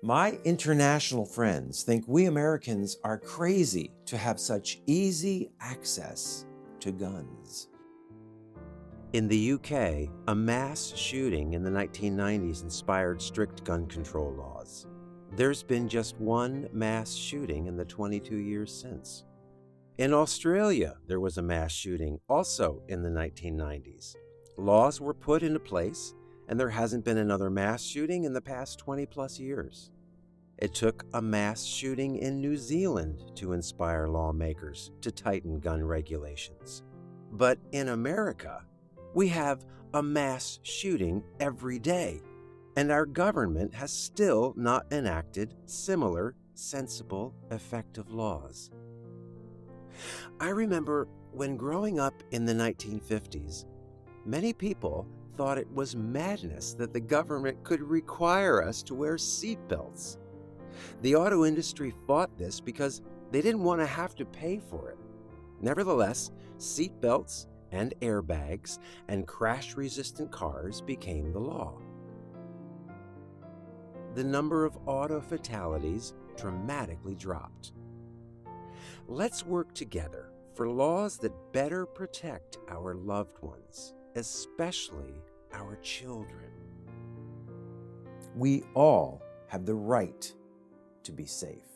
My international friends think we Americans are crazy to have such easy access to guns. In the UK, a mass shooting in the 1990s inspired strict gun control laws. There's been just one mass shooting in the 22 years since. In Australia, there was a mass shooting also in the 1990s. Laws were put into place, and there hasn't been another mass shooting in the past 20 plus years. It took a mass shooting in New Zealand to inspire lawmakers to tighten gun regulations. But in America, we have a mass shooting every day, and our government has still not enacted similar, sensible, effective laws. I remember when growing up in the 1950s, many people thought it was madness that the government could require us to wear seatbelts. The auto industry fought this because they didn't want to have to pay for it. Nevertheless, seatbelts and airbags and crash-resistant cars became the law. The number of auto fatalities dramatically dropped. Let's work together for laws that better protect our loved ones, especially our children. We all have the right to be safe.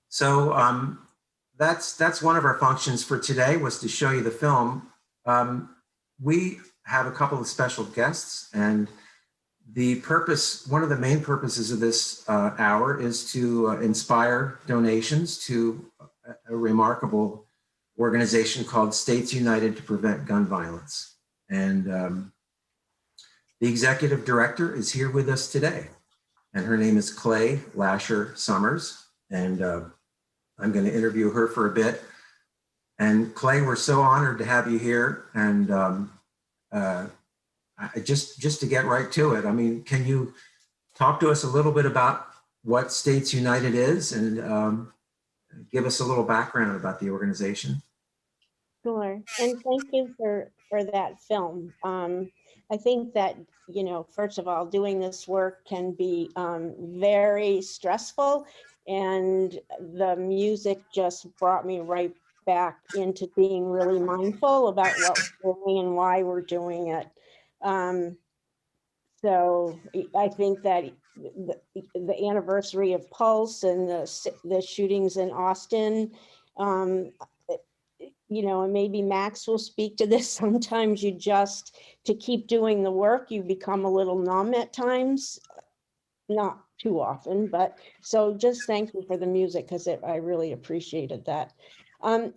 So that's one of our functions for today, was to show you the film. We have a couple of special guests, and one of the main purposes of this hour is to inspire donations to a remarkable organization called States United to Prevent Gun Violence. And the executive director is here with us today, and her name is Clai Lasher-Sommers. And I'm going to interview her for a bit. And Clai, we're so honored to have you here. And just to get right to it, I mean, can you talk to us a little bit about what States United is, and give us a little background about the organization? Sure, and thank you for that film. I think that, you know, first of all, doing this work can be very stressful, and the music just brought me right back into being really mindful about what we're doing and why we're doing it. So I think that the anniversary of Pulse and the shootings in Austin, you know, and maybe Max will speak to this. Sometimes you just, to keep doing the work, you become a little numb at times, not too often, but so just thank you for the music, because I really appreciated that.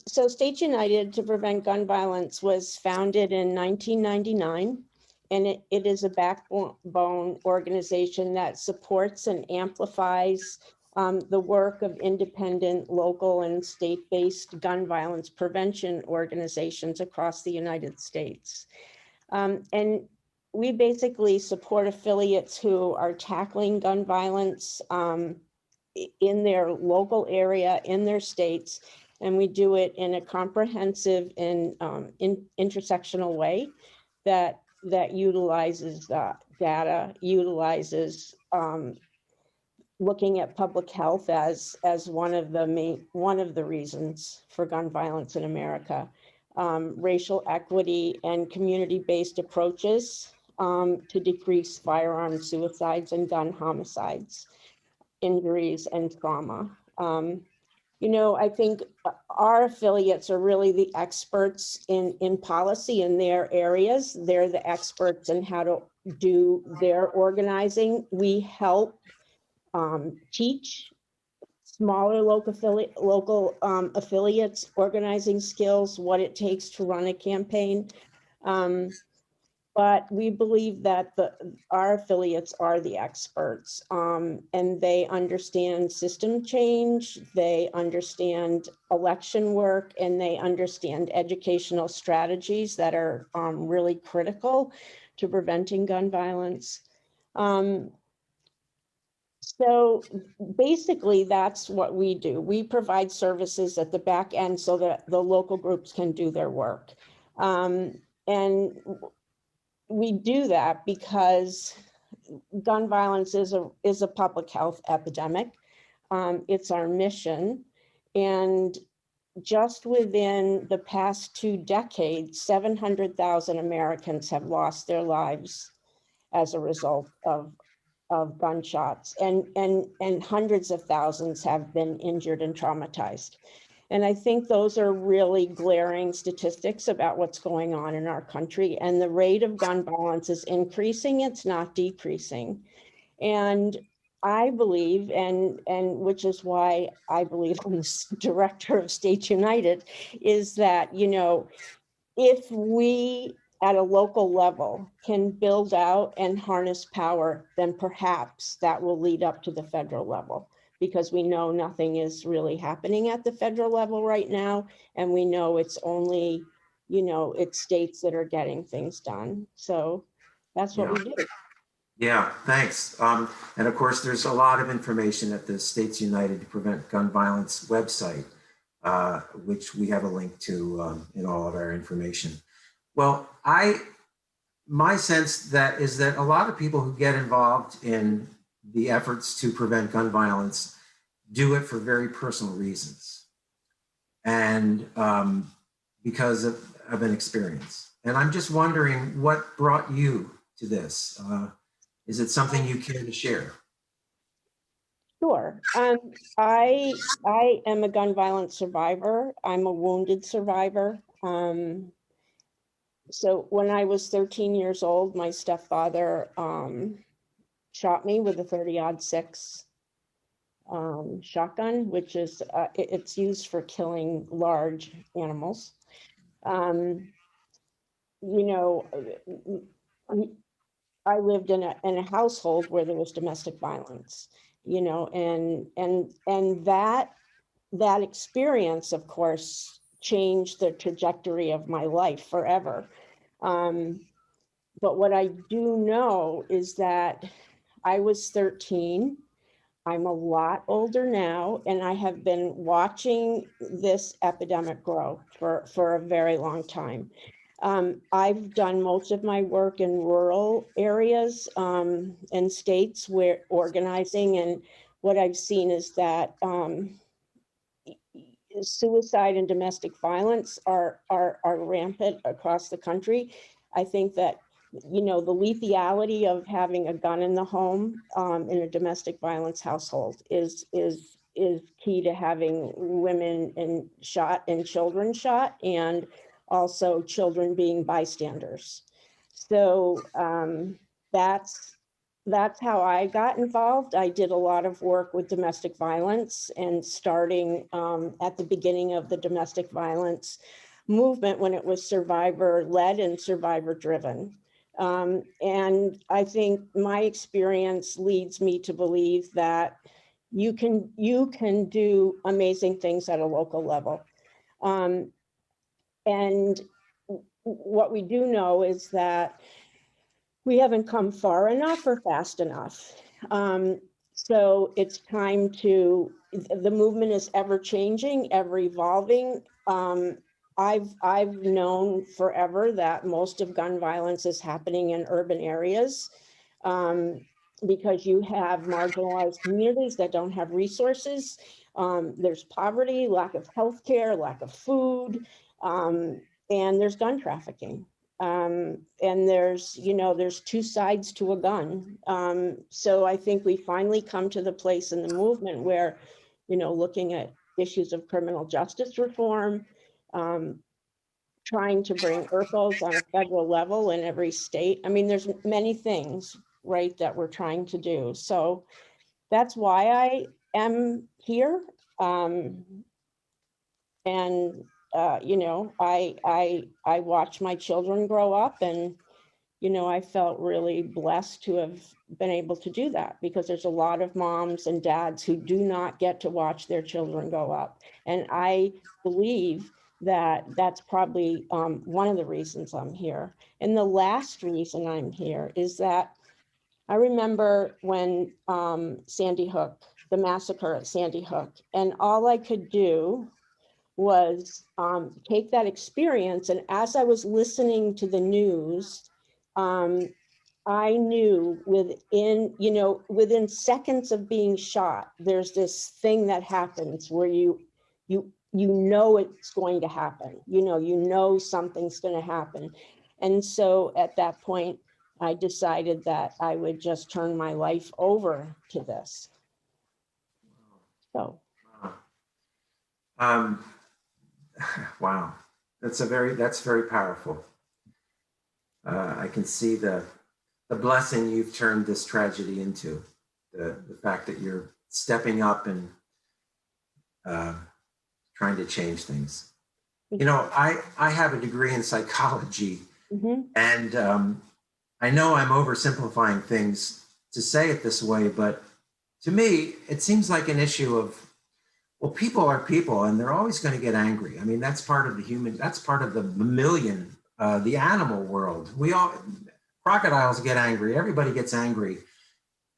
So States United to Prevent Gun Violence was founded in 1999, and it is a backbone organization that supports and amplifies the work of independent, local, and state-based gun violence prevention organizations across the United States. And we basically support affiliates who are tackling gun violence in their local area, in their states, and we do it in a comprehensive and intersectional way that utilizes data, utilizes looking at public health as one of the reasons for gun violence in America, racial equity and community-based approaches to decrease firearm suicides and gun homicides, injuries, and trauma. You know, I think our affiliates are really the experts in policy in their areas. They're the experts in how to do their organizing. We help teach smaller local affiliates organizing skills, what it takes to run a campaign. But we believe that our affiliates are the experts, and they understand system change, they understand election work, and they understand educational strategies that are really critical to preventing gun violence. So basically, that's what we do. We provide services at the back end so that the local groups can do their work. And we do that because gun violence is a public health epidemic. It's our mission. And just within the past 2 decades, 700,000 Americans have lost their lives as a result of gunshots, and hundreds of thousands have been injured and traumatized. And I think those are really glaring statistics about what's going on in our country. And the rate of gun violence is increasing, it's not decreasing. And I believe, and which is why I believe I'm the director of States United, is that, you know, if we at a local level can build out and harness power, then perhaps that will lead up to the federal level, because we know nothing is really happening at the federal level right now. And we know it's only, you know, it's states that are getting things done. So that's what we do. Yeah, thanks. And of course, there's a lot of information at the States United to Prevent Gun Violence website, which we have a link to in all of our information. Well, my sense is that a lot of people who get involved in the efforts to prevent gun violence do it for very personal reasons, and because of an experience. And I'm just wondering what brought you to this. Is it something you care to share? Sure. I am a gun violence survivor. I'm a wounded survivor. So when I was 13 years old, my stepfather shot me with a 30-06 shotgun, which is it's used for killing large animals. You know, I lived in a household where there was domestic violence, you know, and that experience, of course, changed the trajectory of my life forever. But what I do know is that I was 13. I'm a lot older now, and I have been watching this epidemic grow for a very long time. I've done most of my work in rural areas and states where organizing, and what I've seen is that suicide and domestic violence are rampant across the country. I think that, you know, the lethality of having a gun in the home in a domestic violence household is key to having women shot and children shot, and also children being bystanders. So that's how I got involved. I did a lot of work with domestic violence, and starting at the beginning of the domestic violence movement when it was survivor led and survivor driven. And I think my experience leads me to believe that you can do amazing things at a local level. And what we do know is that we haven't come far enough or fast enough. So it's time to, the movement is ever changing, ever evolving. I've known forever that most of gun violence is happening in urban areas because you have marginalized communities that don't have resources. There's poverty, lack of healthcare, lack of food, and there's gun trafficking. And there's, you know, there's two sides to a gun. So I think we finally come to the place in the movement where, you know, looking at issues of criminal justice reform, trying to bring IRPOs on a federal level in every state. I mean, there's many things, right, that we're trying to do. So that's why I am here. And you know, I watched my children grow up, and you know, I felt really blessed to have been able to do that, because there's a lot of moms and dads who do not get to watch their children grow up. And I believe that that's probably one of the reasons I'm here. And the last reason I'm here is that I remember when Sandy Hook, the massacre at Sandy Hook, and all I could do was take that experience. And as I was listening to the news, I knew within, you know, within seconds of being shot, there's this thing that happens where you know it's going to happen. You know something's going to happen. And so at that point, I decided that I would just turn my life over to this. So. Wow, that's very powerful. I can see the blessing you've turned this tragedy into, the fact that you're stepping up and trying to change things. You know, I have a degree in psychology, and I know I'm oversimplifying things to say it this way, but to me, it seems like an issue of, well, people are people, and they're always going to get angry. I mean, that's part of that's part of the mammalian, the animal world. Crocodiles get angry. Everybody gets angry.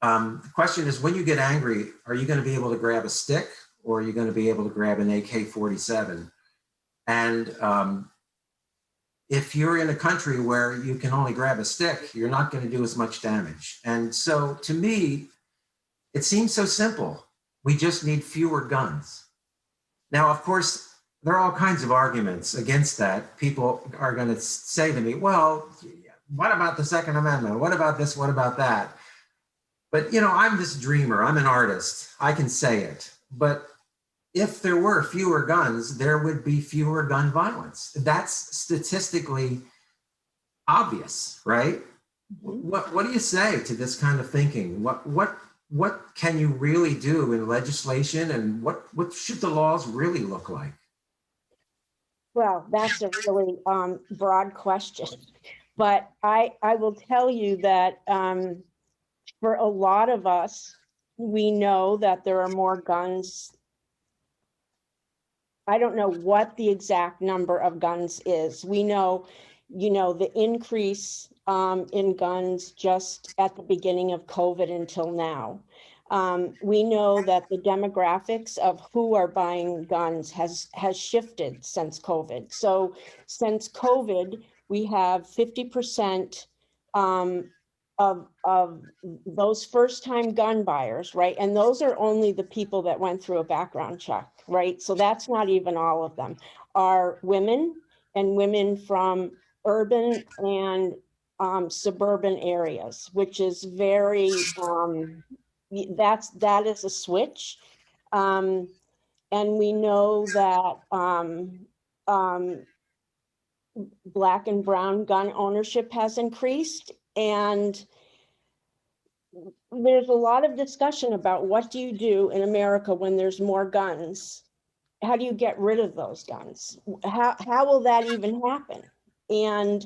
The question is, when you get angry, are you going to be able to grab a stick, or are you going to be able to grab an AK-47? And if you're in a country where you can only grab a stick, you're not going to do as much damage. And so to me, it seems so simple. We just need fewer guns. Now, of course, there are all kinds of arguments against that. People are going to say to me, well, what about the Second Amendment? What about this? What about that? But, you know, I'm this dreamer, I'm an artist, I can say it. But if there were fewer guns, there would be fewer gun violence. That's statistically obvious, right? What do you say to this kind of thinking? What can you really do in legislation, and what should the laws really look like? Well, that's a really broad question, but I will tell you that for a lot of us, we know that there are more guns. I don't know what the exact number of guns is. We know, you know, the increase in guns just at the beginning of COVID until now. We know that the demographics of who are buying guns has shifted since COVID. So since COVID, we have 50% of those first-time gun buyers, right? And those are only the people that went through a background check, right? So that's not even all of them, are women, and women from urban and suburban areas, which is very, that is a switch. And we know that Black and brown gun ownership has increased, and there's a lot of discussion about what do you do in America when there's more guns? How do you get rid of those guns? How will that even happen? And,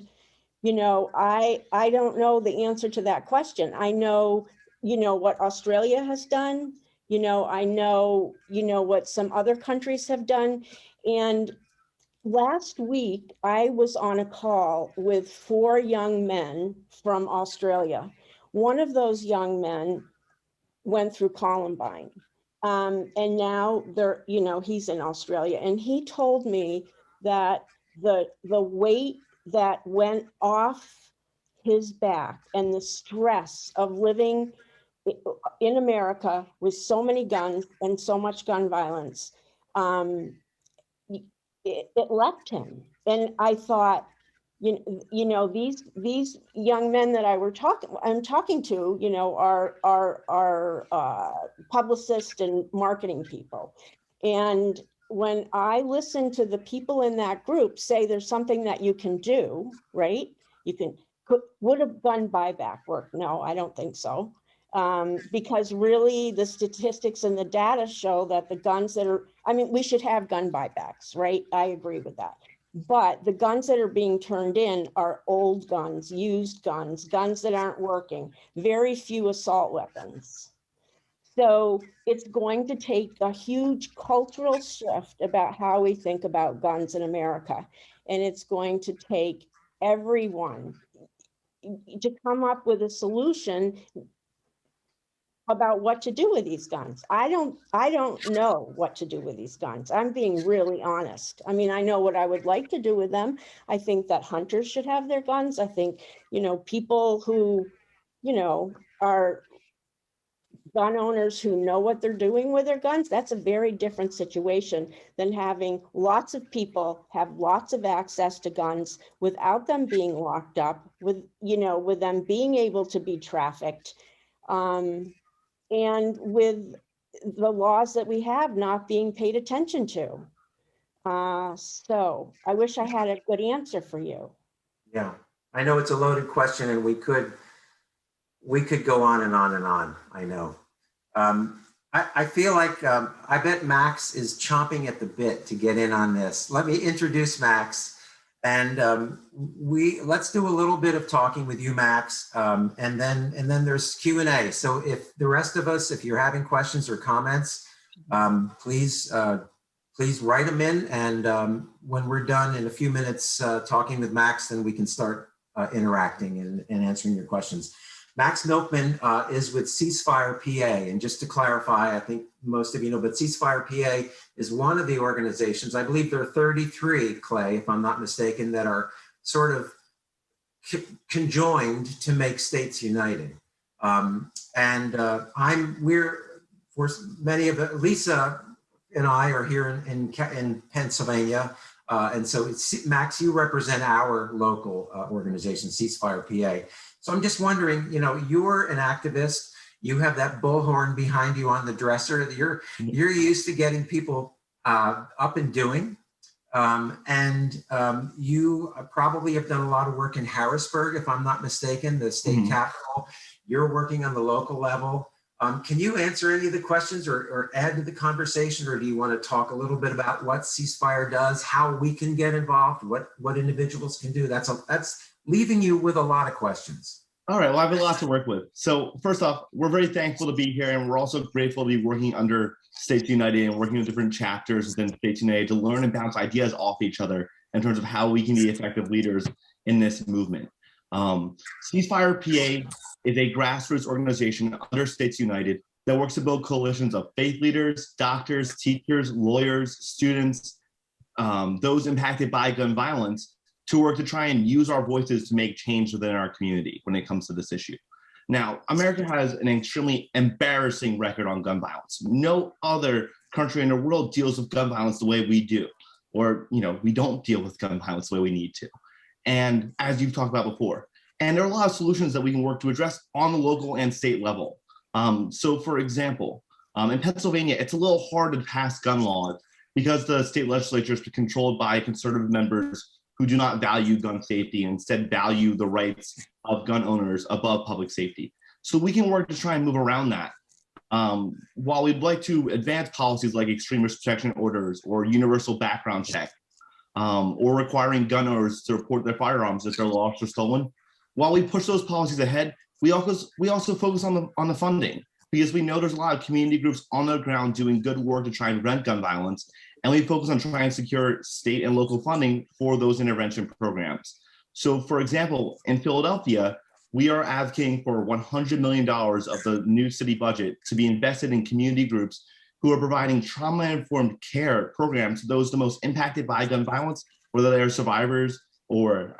you know, I don't know the answer to that question. I know, you know, what Australia has done. You know, I know, you know, what some other countries have done. And last week, I was on a call with 4 young men from Australia. One of those young men went through Columbine. And now they're, you know, he's in Australia, and he told me that the weight that went off his back and the stress of living in America with so many guns and so much gun violence, it left him. And I thought, you know, these young men that I'm talking to, you know, are publicists and marketing people. And when I listen to the people in that group say there's something that you can do, right? Would a gun buyback work? No, I don't think so. Because really the statistics and the data show that the guns that are, I mean, we should have gun buybacks, right? I agree with that. But the guns that are being turned in are old guns, used guns, guns that aren't working, very few assault weapons. So it's going to take a huge cultural shift about how we think about guns in America. And it's going to take everyone to come up with a solution about what to do with these guns. I don't know what to do with these guns. I'm being really honest. I mean, I know what I would like to do with them. I think that hunters should have their guns. I think, you know, people who, you know, are gun owners who know what they're doing with their guns, that's a very different situation than having lots of people have lots of access to guns without them being locked up, with, you know, with them being able to be trafficked. And with the laws that we have not being paid attention to. So I wish I had a good answer for you. Yeah, I know it's a loaded question, and we could go on and on and on. I know. I feel like I bet Max is chomping at the bit to get in on this. Let me introduce Max. And let's do a little bit of talking with you, Max, and then there's Q&A. So if the rest of us, if you're having questions or comments, please write them in. And when we're done in a few minutes talking with Max, then we can start interacting and answering your questions. Max Milkman is with CeaseFirePA. And just to clarify, I think most of you know, but CeaseFirePA is one of the organizations, I believe there are 33, Clai, if I'm not mistaken, that are sort of conjoined to make states united. Lisa and I are here in Pennsylvania. And so Max, you represent our local organization, CeaseFirePA. So I'm just wondering, you know, you're an activist You have that bullhorn behind you on the dresser. You're used to getting people up and doing. You probably have done a lot of work in Harrisburg, if I'm not mistaken, the state capital. You're working on the local level. Can you answer any of the questions or add to the conversation, or do you want to talk a little bit about what CeaseFire does, how we can get involved, what individuals can do? That's leaving you with a lot of questions. All right, well, I have a lot to work with. So first off, we're very thankful to be here, and we're also grateful to be working under States United and working with different chapters within States United to learn and bounce ideas off each other in terms of how we can be effective leaders in this movement. CeaseFirePA is a grassroots organization under States United that works to build coalitions of faith leaders, doctors, teachers, lawyers, students, those impacted by gun violence, to work to try and use our voices to make change within our community when it comes to this issue. Now, America has an extremely embarrassing record on gun violence. No other country in the world deals with gun violence the way we do, or we don't deal with gun violence the way we need to. And as you've talked about before, and there are a lot of solutions that we can work to address on the local and state level. So for example, in Pennsylvania, it's a little hard to pass gun laws because the state legislature is controlled by conservative members who do not value gun safety and instead value the rights of gun owners above public safety. So we can work to try and move around that. While we'd like to advance policies like extreme risk protection orders or universal background check, or requiring gun owners to report their firearms if they're lost or stolen, while we push those policies ahead, we also focus on the funding, because we know there's a lot of community groups on the ground doing good work to try and prevent gun violence. And we focus on trying to secure state and local funding for those intervention programs. So for example, in Philadelphia, we are advocating for $100 million of the new city budget to be invested in community groups who are providing trauma-informed care programs to those the most impacted by gun violence, whether they are survivors or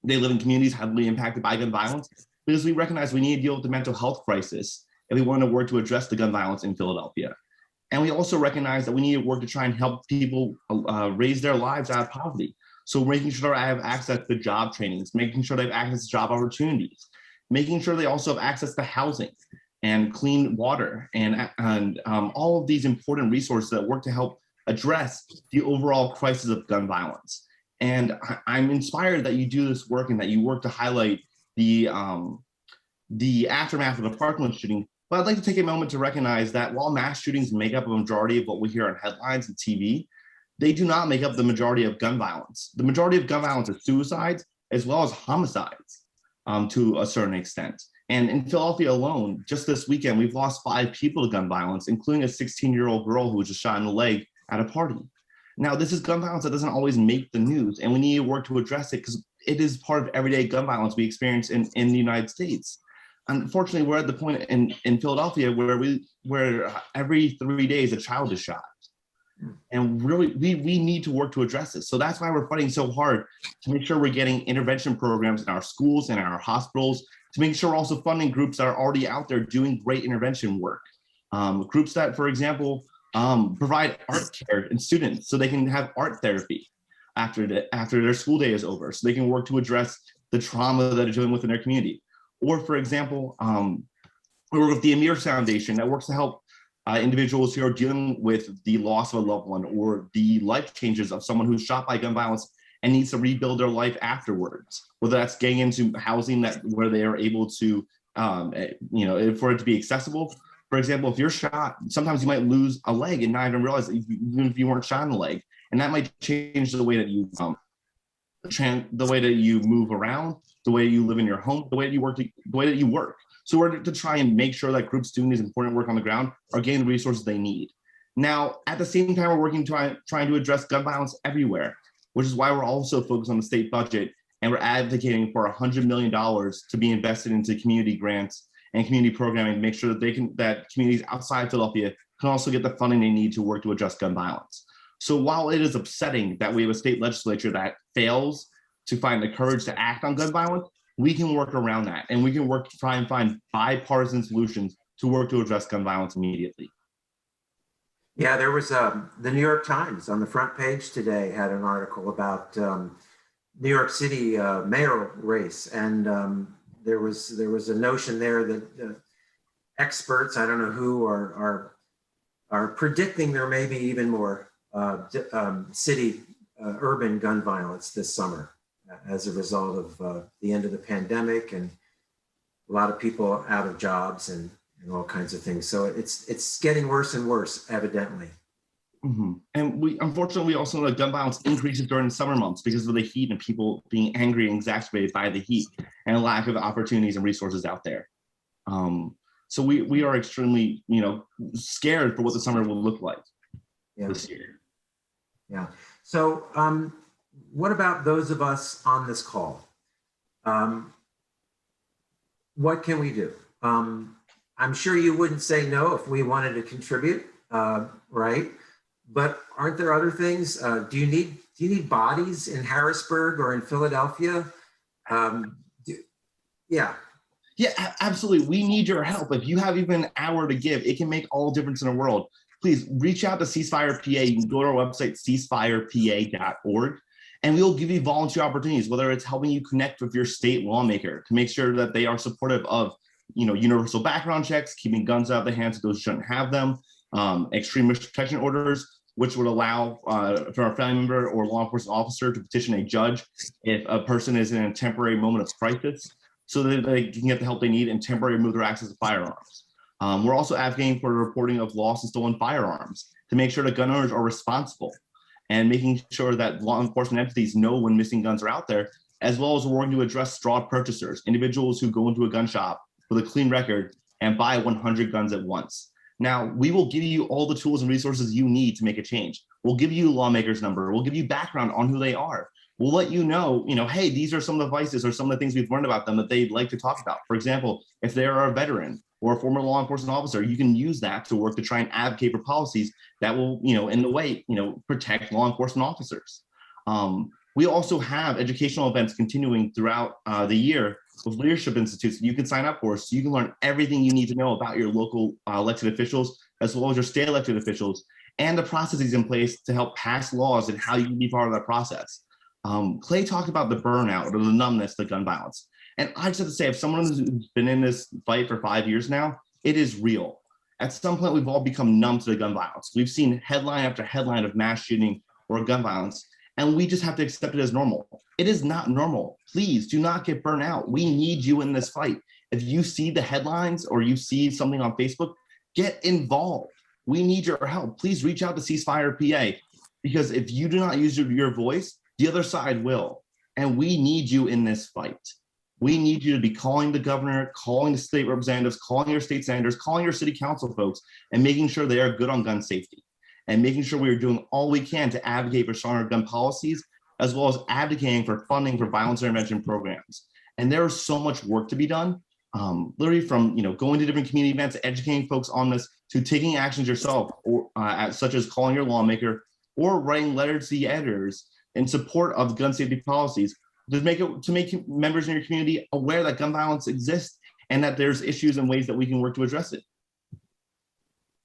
they live in communities heavily impacted by gun violence, because we recognize we need to deal with the mental health crisis if we want to work to address the gun violence in Philadelphia. And we also recognize that we need to work to try and help people raise their lives out of poverty. So making sure I have access to job trainings, making sure they have access to job opportunities, making sure they also have access to housing and clean water and all of these important resources that work to help address the overall crisis of gun violence. And I'm inspired that you do this work and that you work to highlight the aftermath of the Parkland shooting. But I'd like to take a moment to recognize that while mass shootings make up a majority of what we hear on headlines and TV, they do not make up the majority of gun violence. The majority of gun violence is suicides as well as homicides to a certain extent. And in Philadelphia alone, just this weekend, we've lost 5 people to gun violence, including a 16-year-old girl who was just shot in the leg at a party. Now, this is gun violence that doesn't always make the news, and we need to work to address it because it is part of everyday gun violence we experience in the United States. Unfortunately, we're at the point in Philadelphia where every 3 days a child is shot. And really, we need to work to address this. So that's why we're fighting so hard to make sure we're getting intervention programs in our schools and our hospitals, to make sure we're also funding groups that are already out there doing great intervention work. Groups that, for example, provide art care in students so they can have art therapy after their school day is over, so they can work to address the trauma that they're dealing with in their community. Or, for example, we work with the Amir Foundation that works to help individuals who are dealing with the loss of a loved one or the life changes of someone who's shot by gun violence and needs to rebuild their life afterwards, whether that's getting into housing where they are able to, for it to be accessible. For example, if you're shot, sometimes you might lose a leg and not even realize that even if you weren't shot in the leg, and that might change the way that you move around, the way you live in your home, the way that you work. So we're to try and make sure that groups doing this important work on the ground are getting the resources they need. Now, at the same time, we're working trying to address gun violence everywhere, which is why we're also focused on the state budget, and we're advocating for $100 million to be invested into community grants and community programming to make sure that communities outside Philadelphia can also get the funding they need to work to address gun violence. So while it is upsetting that we have a state legislature that fails to find the courage to act on gun violence, we can work around that, and we can work to try and find bipartisan solutions to work to address gun violence immediately. Yeah, there was the New York Times on the front page today had an article about New York City mayoral race, and there was a notion there that experts, I don't know who, are predicting there may be even more urban gun violence this summer as a result of the end of the pandemic and a lot of people out of jobs and all kinds of things. So it's getting worse and worse, evidently. Mm-hmm. And we unfortunately also know that gun violence increases during the summer months because of the heat and people being angry and exacerbated by the heat and lack of opportunities and resources out there. So we are extremely, scared for what the summer will look like this year. Yeah. So what about those of us on this call? What can we do? I'm sure you wouldn't say no if we wanted to contribute, right? But aren't there other things? Do you need bodies in Harrisburg or in Philadelphia? Yeah. Yeah, absolutely. We need your help. If you have even an hour to give, it can make all the difference in the world. Please reach out to CeaseFirePA. You can go to our website, CeaseFirePA.org, and we'll give you volunteer opportunities, whether it's helping you connect with your state lawmaker to make sure that they are supportive of, universal background checks, keeping guns out of the hands of those who shouldn't have them, extreme risk protection orders, which would allow for a family member or law enforcement officer to petition a judge if a person is in a temporary moment of crisis, so that they can get the help they need and temporarily remove their access to firearms. We're also advocating for the reporting of lost and stolen firearms to make sure that gun owners are responsible and making sure that law enforcement entities know when missing guns are out there, as well as working to address straw purchasers, individuals who go into a gun shop with a clean record and buy 100 guns at once. Now, we will give you all the tools and resources you need to make a change. We'll give you a lawmaker's number. We'll give you background on who they are. We'll let you know, hey, these are some of the vices or some of the things we've learned about them that they'd like to talk about. For example, if they are a veteran or a former law enforcement officer, you can use that to work to try and advocate for policies that will, in the way, protect law enforcement officers. We also have educational events continuing throughout the year with leadership institutes that you can sign up for, so you can learn everything you need to know about your local elected officials, as well as your state elected officials, and the processes in place to help pass laws and how you can be part of that process. Clai talked about the burnout or the numbness to gun violence. And I just have to say, if someone who's been in this fight for 5 years now, it is real. At some point, we've all become numb to the gun violence. We've seen headline after headline of mass shooting or gun violence, and we just have to accept it as normal. It is not normal. Please do not get burnt out. We need you in this fight. If you see the headlines or you see something on Facebook, get involved. We need your help. Please reach out to CeaseFirePA, because if you do not use your voice, the other side will. And we need you in this fight. We need you to be calling the governor, calling the state representatives, calling your state senators, calling your city council folks, and making sure they are good on gun safety, and making sure we are doing all we can to advocate for stronger gun policies, as well as advocating for funding for violence intervention programs. And there is so much work to be done, literally from going to different community events, educating folks on this, to taking actions yourself, or such as calling your lawmaker or writing letters to the editors in support of gun safety policies, to make members in your community aware that gun violence exists and that there's issues and ways that we can work to address it.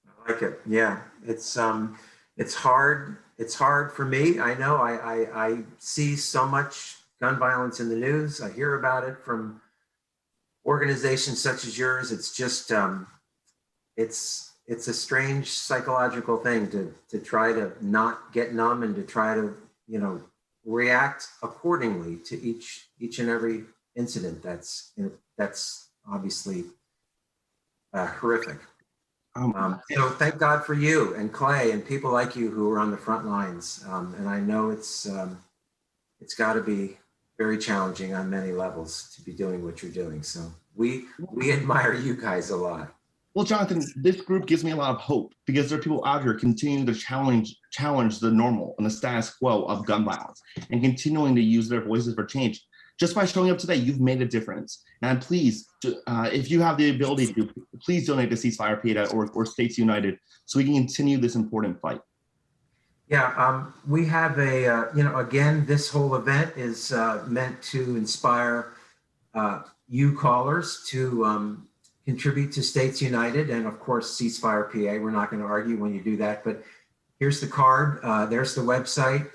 I like it. Yeah, it's hard. It's hard for me. I know I see so much gun violence in the news. I hear about it from organizations such as yours. It's just it's a strange psychological thing to try to not get numb and to try to react accordingly to each and every incident that's obviously horrific. So thank God for you and Clai and people like you who are on the front lines. And I know it's got to be very challenging on many levels to be doing what you're doing. So we admire you guys a lot. Well, Jonathan, this group gives me a lot of hope, because there are people out here continuing to challenge the normal and the status quo of gun violence and continuing to use their voices for change. Just by showing up today, you've made a difference. And please, if you have the ability to, please donate to CeaseFirePA.org or States United so we can continue this important fight. Yeah, we have again, this whole event is meant to inspire you callers to contribute to States United and, of course, CeaseFirePA. We're not going to argue when you do that, but here's the card. There's the website.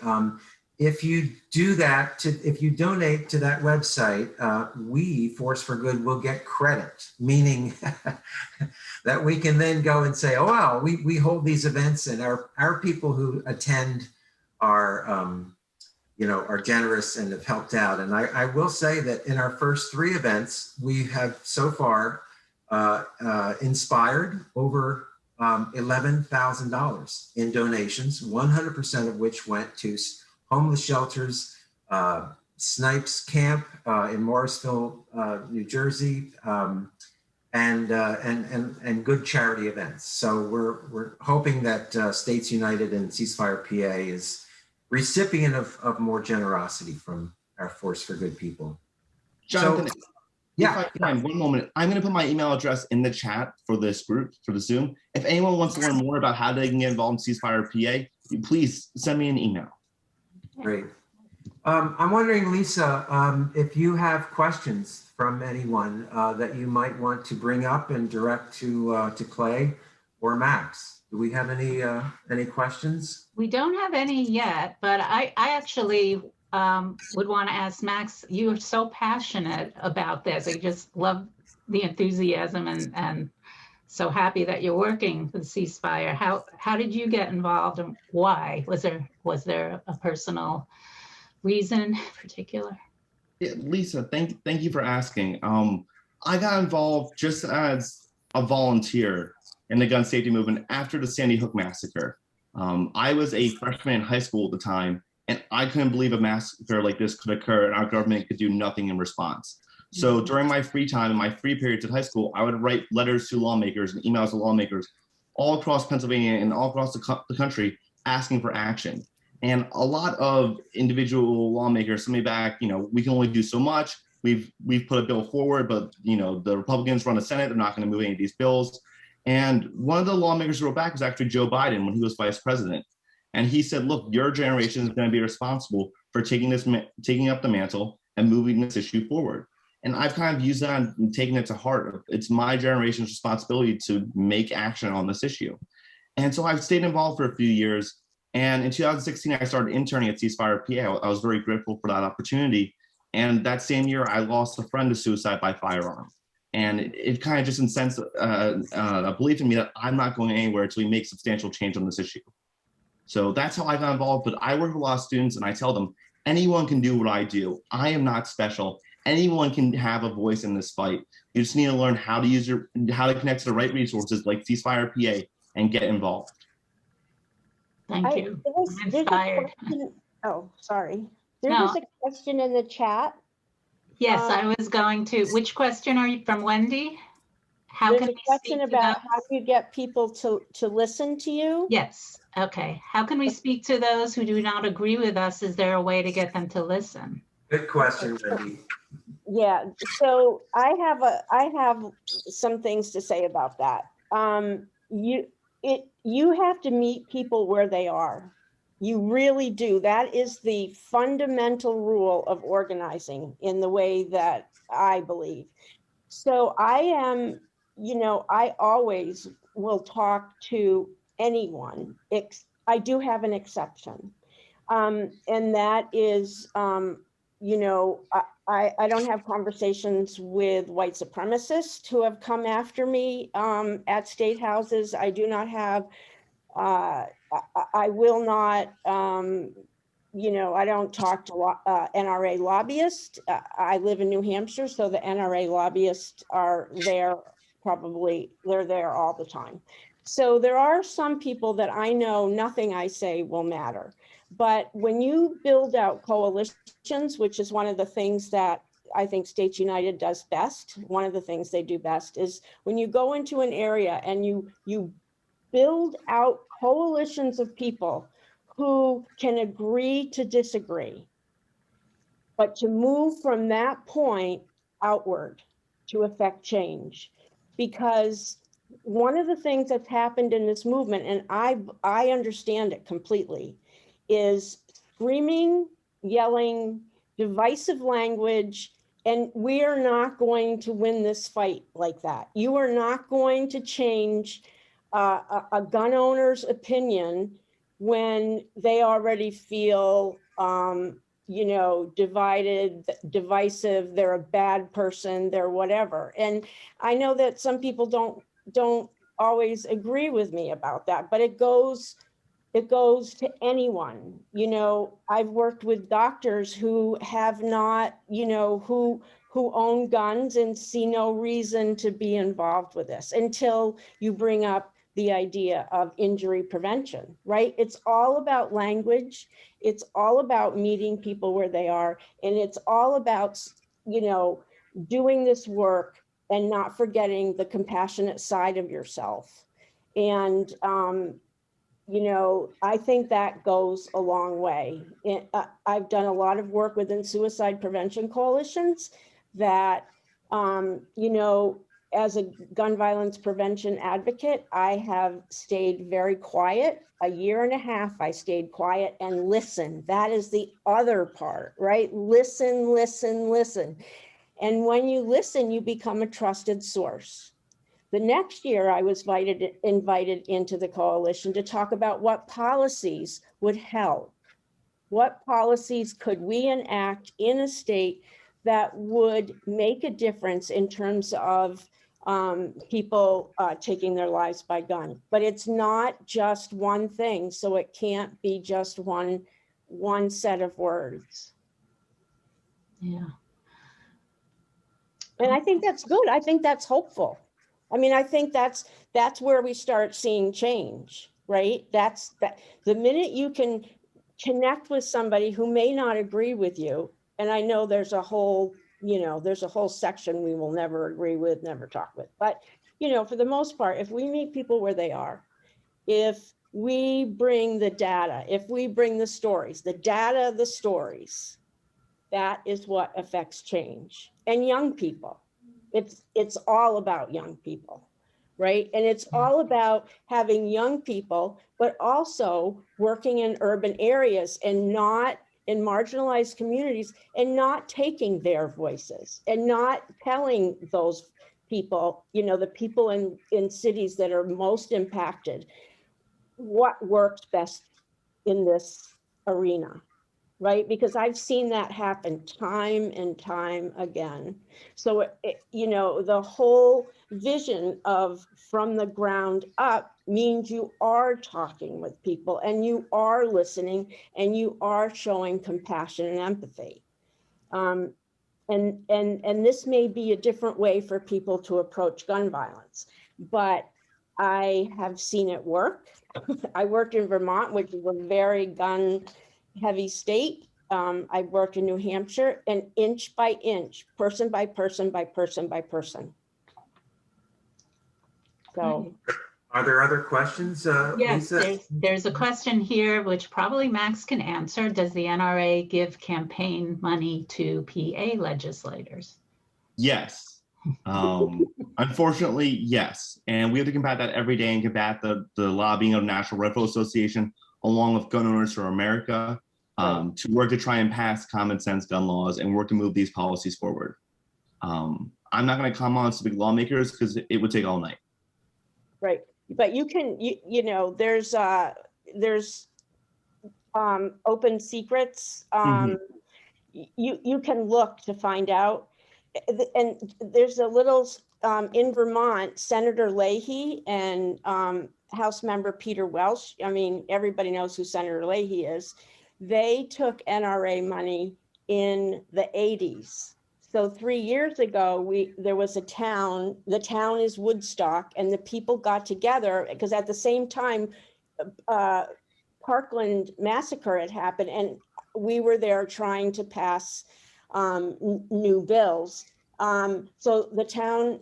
if you do that, if you donate to that website, we, Force for Good, will get credit, meaning that we can then go and say, oh, wow, we hold these events, and our people who attend are, are generous and have helped out. And I will say that in our first 3 events, we have so far inspired over $11,000 in donations, 100% of which went to homeless shelters, Snipes Camp in Morrisville, New Jersey, and good charity events. So we're hoping that States United and CeaseFirePA is recipient of more generosity from our Force for Good people. Jonathan, So, yeah, if I can, one moment. I'm going to put my email address in the chat for this group, for the Zoom. If anyone wants to learn more about how they can get involved in CeaseFirePA, please send me an email. great. I'm wondering, Lisa, if you have questions from anyone that you might want to bring up and direct to Clay or Max. Do we have any questions? We don't have any yet, but I actually would want to ask Max, you are so passionate about this. I just love the enthusiasm and so happy that you're working with Ceasefire. How did you get involved and why? Was there a personal reason in particular? Yeah, Lisa, thank you for asking. I got involved just as a volunteer in the gun safety movement after the Sandy Hook massacre. I was a freshman in high school at the time, and I couldn't believe a massacre like this could occur and our government could do nothing in response. So during my free time and my free periods at high school, I would write letters to lawmakers and emails to lawmakers all across Pennsylvania and all across the country asking for action. And a lot of individual lawmakers sent me back, we can only do so much. We've put a bill forward, but the Republicans run the Senate. They're not going to move any of these bills. And one of the lawmakers who wrote back was actually Joe Biden when he was vice president. And he said, look, your generation is going to be responsible for taking up the mantle and moving this issue forward. And I've kind of used that and taken it to heart. It's my generation's responsibility to make action on this issue. And so I've stayed involved for a few years. And in 2016, I started interning at CeaseFirePA. I was very grateful for that opportunity. And that same year, I lost a friend to suicide by firearm. And it kind of just incensed a belief in me that I'm not going anywhere until we make substantial change on this issue. So that's how I got involved. But I work with a lot of students, and I tell them, anyone can do what I do. I am not special. Anyone can have a voice in this fight. You just need to learn how to connect to the right resources like CeaseFirePA and get involved. Thank you. I'm inspired. Oh, sorry. There was a question in the chat. Yes, I was going to. Which question are you from, Wendy? There's a question about how do you get people to listen to you? Yes. Okay. How can we speak to those who do not agree with us? Is there a way to get them to listen? Good question, Wendy. Yeah. So I have some things to say about that. You have to meet people where they are. You really do. That is the fundamental rule of organizing in the way that I believe. So I am, I always will talk to anyone. I do have an exception. And that is, I don't have conversations with white supremacists who have come after me at state houses. I do not have, I will not, I don't talk to NRA lobbyists. I live in New Hampshire, so the NRA lobbyists are there they're there all the time. So there are some people that I know nothing I say will matter. But when you build out coalitions, which is one of the things that I think States United does best, one of the things they do best is when you go into an area and you build out coalitions of people who can agree to disagree, but to move from that point outward to affect change. Because one of the things that's happened in this movement, and I understand it completely, is screaming, yelling, divisive language, and we are not going to win this fight like that. You are not going to change a gun owner's opinion when they already feel you know, divided, divisive, they're a bad person, they're whatever. And I know that some people don't always agree with me about that, but it goes to anyone. You know, I've worked with doctors who have not, you know, who own guns and see no reason to be involved with this until you bring up the idea of injury prevention, right? It's all about language. It's all about meeting people where they are. And it's all about, you know, doing this work and not forgetting the compassionate side of yourself. And, you know, I think that goes a long way. I've done a lot of work within suicide prevention coalitions that, you know, as a gun violence prevention advocate, I have stayed very quiet. A year and a half, I stayed quiet and listened. That is the other part, right? Listen, listen, listen. And when you listen, you become a trusted source. The next year, I was invited into the coalition to talk about what policies would help. What policies could we enact in a state that would make a difference in terms of people taking their lives by gun? But it's not just one thing, so it can't be just one set of words. Yeah. And I think that's good. I think that's hopeful. I mean, I think that's where we start seeing change, right? That's the minute you can connect with somebody who may not agree with you. And I know there's a whole, you know, there's a whole section we will never agree with, never talk with. But, you know, for the most part, if we meet people where they are, if we bring the data, if we bring the stories, the data, the stories, that is what affects change. And young people, it's all about young people, right? And it's all about having young people, but also working in urban areas and not in marginalized communities and not taking their voices and not telling those people, you know, the people in cities that are most impacted, what works best in this arena. Right? Because I've seen that happen time and time again. So, you know, the whole vision of from the ground up means you are talking with people and you are listening and you are showing compassion and empathy. And this may be a different way for people to approach gun violence, but I have seen it work. I worked in Vermont, which is a very gun heavy state. I worked in New Hampshire, and inch by inch, person by person by person by person. So, Are there other questions, Yes, Lisa? there's a question here, which probably Max can answer. Does the NRA give campaign money to PA legislators? Yes. Unfortunately, yes. And we have to combat that every day and combat the lobbying of National Rifle Association, along with Gun Owners for America, to work to try and pass common sense gun laws and work to move these policies forward. I'm not going to comment on specific lawmakers because it would take all night. right. But you can, you know, there's open secrets. You can look to find out. And there's a little, in Vermont, Senator Leahy and House Member Peter Welch, I mean, everybody knows who Senator Leahy is. They took NRA money in the 80s. So 3 years ago, there was a town, the town is Woodstock, and the people got together because at the same time, Parkland massacre had happened, and we were there trying to pass new bills. So the town,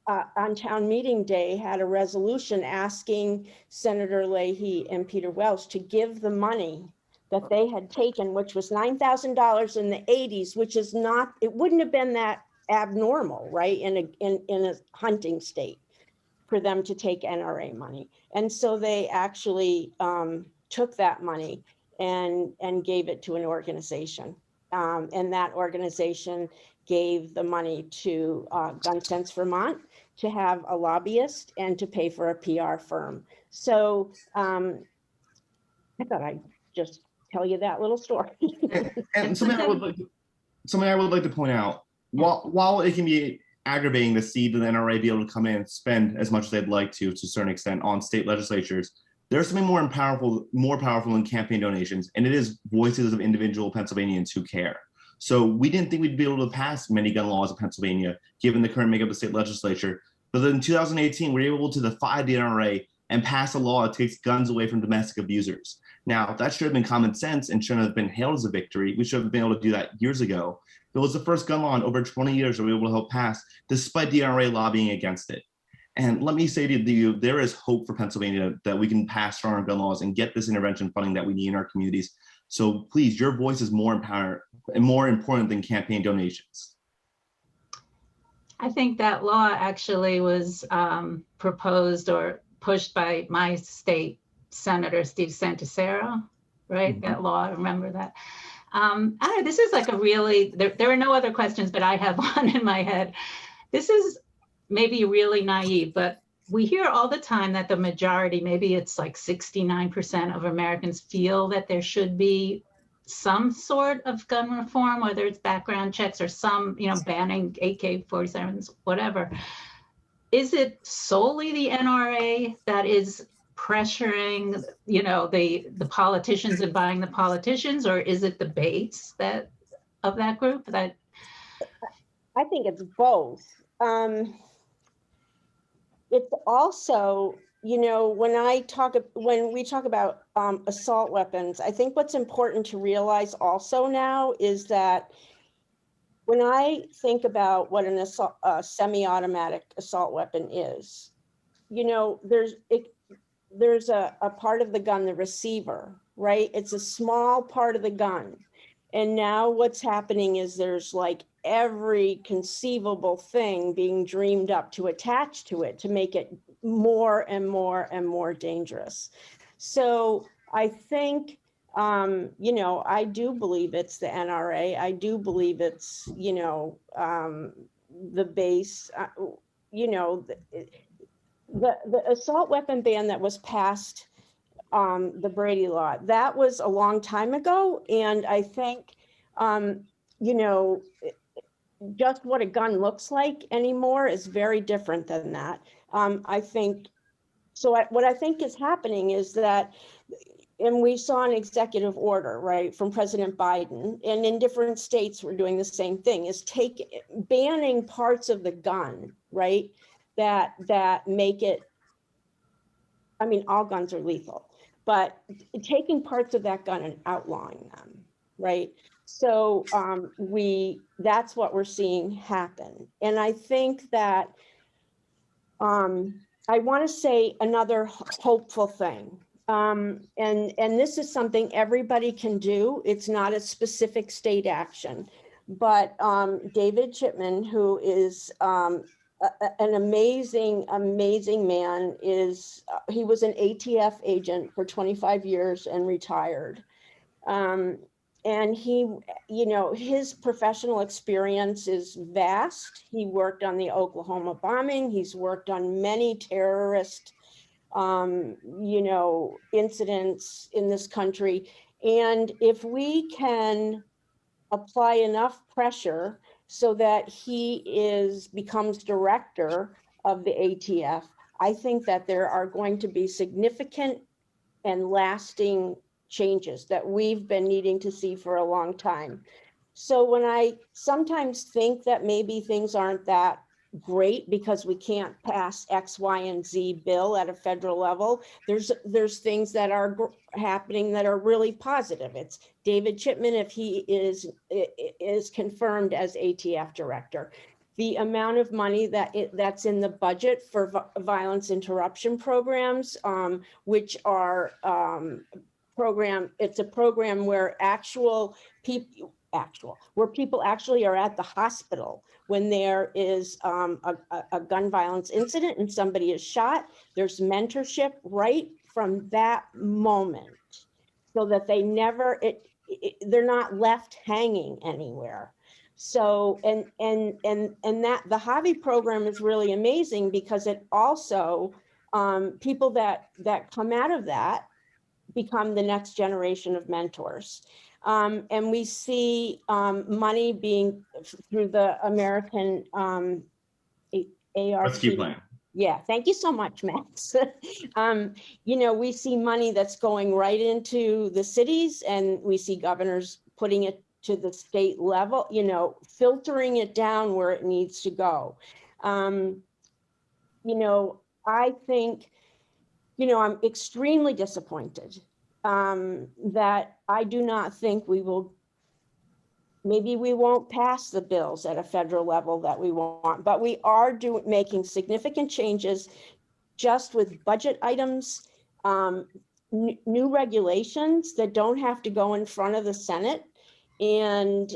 on town meeting day, had a resolution asking Senator Leahy and Peter Welch to give the money that they had taken, which was $9,000 in the 80s, which is not, it wouldn't have been that abnormal, right, in a hunting state for them to take NRA money. And so they actually took that money and gave it to an organization. And that organization gave the money to Gun Sense Vermont to have a lobbyist and to pay for a PR firm. So I thought I'd just tell you that little story. And something I would like to point out, while it can be aggravating to see the NRA be able to come in and spend as much as they'd like to a certain extent on state legislatures, there's something more powerful than campaign donations, and it is voices of individual Pennsylvanians who care. So we didn't think we'd be able to pass many gun laws in Pennsylvania, given the current makeup of the state legislature. But then in 2018, we were able to defy the NRA and pass a law that takes guns away from domestic abusers. Now, that should have been common sense and shouldn't have been hailed as a victory. We should have been able to do that years ago. It was the first gun law in over 20 years that we were able to help pass, despite the NRA lobbying against it. And let me say to you, there is hope for Pennsylvania that we can pass stronger gun laws and get this intervention funding that we need in our communities. So please, your voice is more important than campaign donations. I think that law actually was proposed or pushed by my state Senator Steve Santisero, right? That law, I remember that. I don't know, this is like a really, there are no other questions, but I have one in my head. This is maybe really naive, but we hear all the time that the majority, maybe it's like 69% of Americans feel that there should be some sort of gun reform, whether it's background checks or some, banning AK-47s, whatever. Is it solely the NRA that is pressuring, the politicians and buying the politicians, or is it the base of that group? That I think it's both. It's also, when we talk about assault weapons, I think what's important to realize also now is that when I think about what a semi-automatic assault weapon is, there's a part of the gun, the receiver, right? It's a small part of the gun. And now what's happening is there's like every conceivable thing being dreamed up to attach to it to make it more and more and more dangerous. So I think, I do believe it's the NRA. I do believe it's, the base, the assault weapon ban that was passed, the Brady law, that was a long time ago. And I think, just what a gun looks like anymore is very different than that. I think, what I think is happening is that, and we saw an executive order, right, from President Biden, and in different states we're doing the same thing, is banning parts of the gun, right, that make it, I mean, all guns are lethal, but taking parts of that gun and outlawing them, right? So that's what we're seeing happen. And I think that I want to say another hopeful thing. And this is something everybody can do. It's not a specific state action, but David Chipman, who is an amazing man, he was an ATF agent for 25 years and retired. And he, his professional experience is vast. He worked on the Oklahoma bombing. He's worked on many terrorist, incidents in this country. And if we can apply enough pressure so that he becomes director of the ATF, I think that there are going to be significant and lasting changes that we've been needing to see for a long time. So when I sometimes think that maybe things aren't that great because we can't pass X, Y, and Z bill at a federal level, there's things that are happening that are really positive. It's David Chipman, if he is confirmed as ATF director. The amount of money that's in the budget for violence interruption programs, which are it's a program where where people actually are at the hospital when there is a gun violence incident and somebody is shot. There's mentorship right from that moment, so that they they're not left hanging anywhere. So and that the Hobby program is really amazing because it also people that come out of that become the next generation of mentors. And we see money being through the American ARP. Rescue plan. Yeah, thank you so much, Max. You know, we see money that's going right into the cities, and we see governors putting it to the state level, you know, filtering it down where it needs to go. You know, I think, you know, I'm extremely disappointed that I do not think we will, maybe we won't pass the bills at a federal level that we want, but we are making significant changes just with budget items, new regulations that don't have to go in front of the Senate, and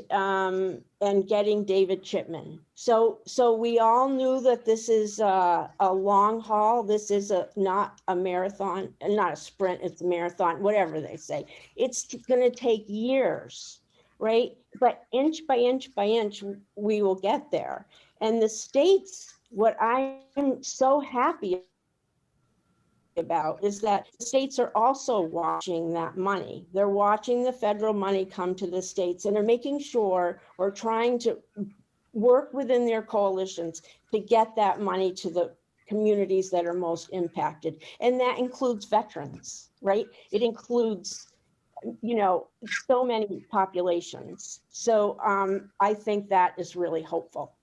getting David Chipman. So we all knew that this is a long haul. This is not a marathon, not a sprint, it's a marathon, whatever they say. It's going to take years, right? But inch by inch by inch, we will get there. And the states, what I'm so happy about is that the states are also watching that money. They're watching the federal money come to the states, and they're making sure, or trying to work within their coalitions to get that money to the communities that are most impacted. And that includes veterans, right? It includes, you know, so many populations. So I think that is really hopeful.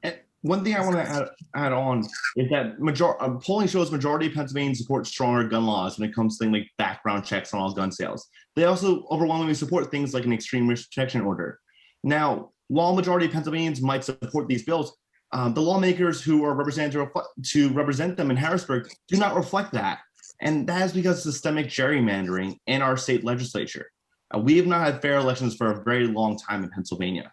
And one thing I want to add on is that polling shows majority of Pennsylvanians support stronger gun laws when it comes to things like background checks on all gun sales. They also overwhelmingly support things like an extreme risk protection order. Now, while a majority of Pennsylvanians might support these bills, the lawmakers who are represented to represent them in Harrisburg do not reflect that. And that is because of systemic gerrymandering in our state legislature. We have not had fair elections for a very long time in Pennsylvania.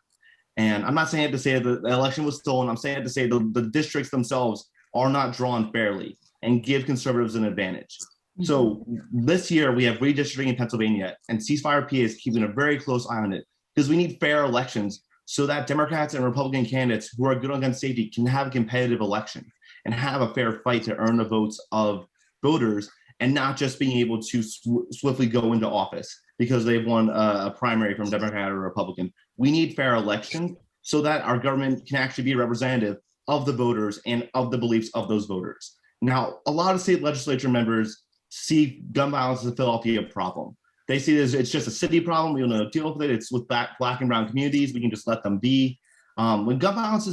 And I'm not saying it to say that the election was stolen. I'm saying it to say the districts themselves are not drawn fairly and give conservatives an advantage. So this year we have redistricting in Pennsylvania, and CeaseFirePA is keeping a very close eye on it, because we need fair elections so that Democrats and Republican candidates who are good on gun safety can have a competitive election and have a fair fight to earn the votes of voters, and not just being able to swiftly go into office because they've won a primary from Democrat or Republican. We need fair elections so that our government can actually be representative of the voters and of the beliefs of those voters. Now, a lot of state legislature members see gun violence as a Philadelphia problem. They see it it's just a city problem. We don't deal with it. It's with black and brown communities. We can just let them be. When gun violence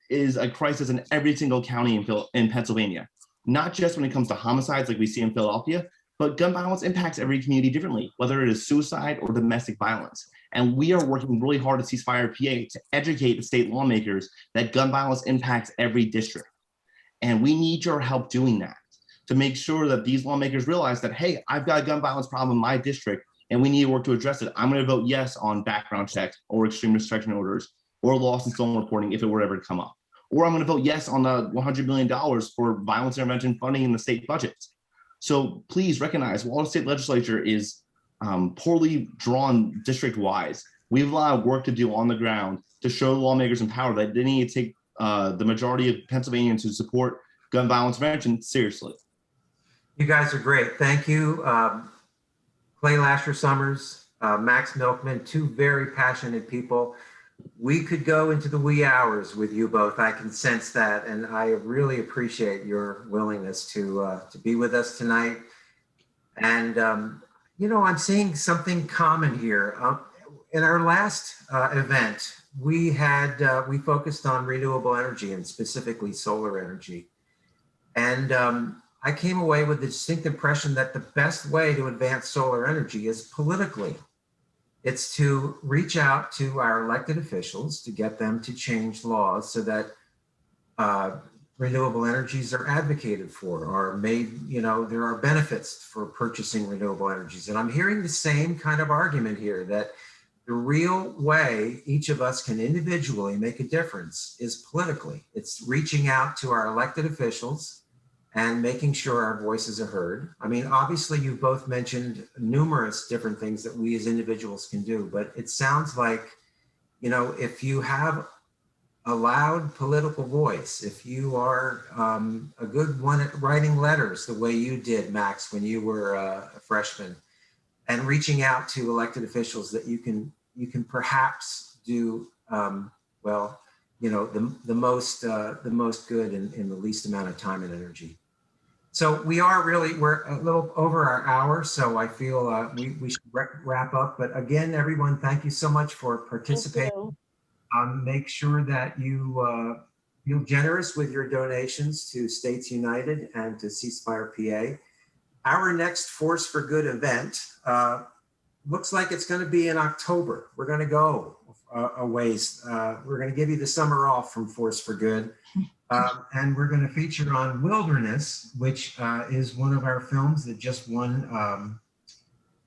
is a crisis in every single county in Pennsylvania, not just when it comes to homicides like we see in Philadelphia, but gun violence impacts every community differently, whether it is suicide or domestic violence. And we are working really hard at CeaseFirePA to educate the state lawmakers that gun violence impacts every district. And we need your help doing that, to make sure that these lawmakers realize that, hey, I've got a gun violence problem in my district and we need to work to address it. I'm going to vote yes on background checks or extreme restriction orders or lost and stolen reporting if it were ever to come up. Or I'm going to vote yes on the $100 million for violence intervention funding in the state budgets. So please recognize, while the state legislature is poorly drawn district-wise, we have a lot of work to do on the ground to show lawmakers in power that they need to take the majority of Pennsylvanians who support gun violence prevention seriously. You guys are great. Thank you. Clai Lasher-Sommers, Max Milkman, two very passionate people. We could go into the wee hours with you both. I can sense that, and I really appreciate your willingness to be with us tonight. And you know, I'm seeing something common here. In our last event, we focused on renewable energy, and specifically solar energy. And I came away with the distinct impression that the best way to advance solar energy is politically. It's to reach out to our elected officials to get them to change laws so that renewable energies are advocated for, or made, you know, there are benefits for purchasing renewable energies. And I'm hearing the same kind of argument here, that the real way each of us can individually make a difference is politically. It's reaching out to our elected officials and making sure our voices are heard. I mean, obviously you both mentioned numerous different things that we as individuals can do, but it sounds like, you know, if you have a loud political voice, if you are a good one at writing letters the way you did, Max, when you were a freshman, and reaching out to elected officials that you can perhaps do well, you know, the most good in the least amount of time and energy. So we're a little over our hour, so I feel we should wrap up. But again, everyone, thank you so much for participating. you. Make sure that you feel generous with your donations to States United and to CeaseFirePA. Our next Force for Good event looks like it's going to be in October. We're going to go a ways. We're going to give you the summer off from Force for Good. And we're going to feature on Wilderness, which is one of our films that just won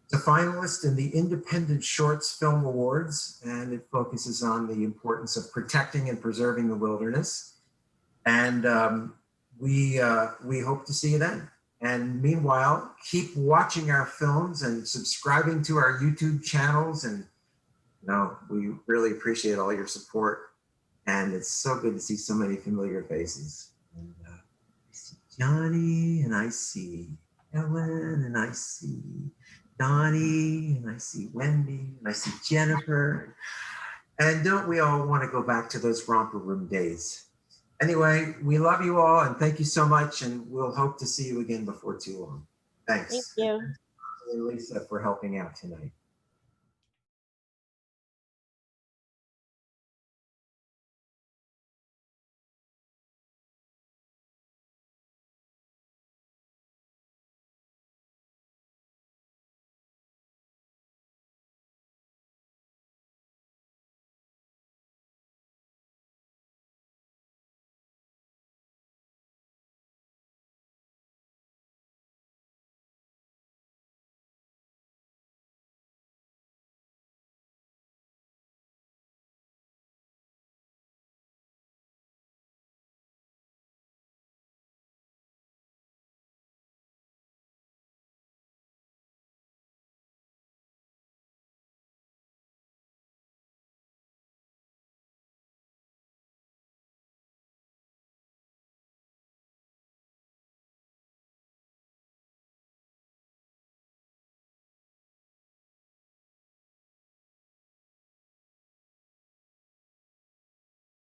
the finalist in the Independent Shorts Film Awards, and it focuses on the importance of protecting and preserving the wilderness. And we hope to see you then. And meanwhile, keep watching our films and subscribing to our YouTube channels. And we really appreciate all your support. And it's so good to see so many familiar faces. And, I see Johnny, and I see Ellen, and I see Donnie, and I see Wendy, and I see Jennifer. And don't we all want to go back to those romper room days? Anyway, we love you all, and thank you so much, and we'll hope to see you again before too long. Thanks. Thank you. And Lisa for helping out tonight.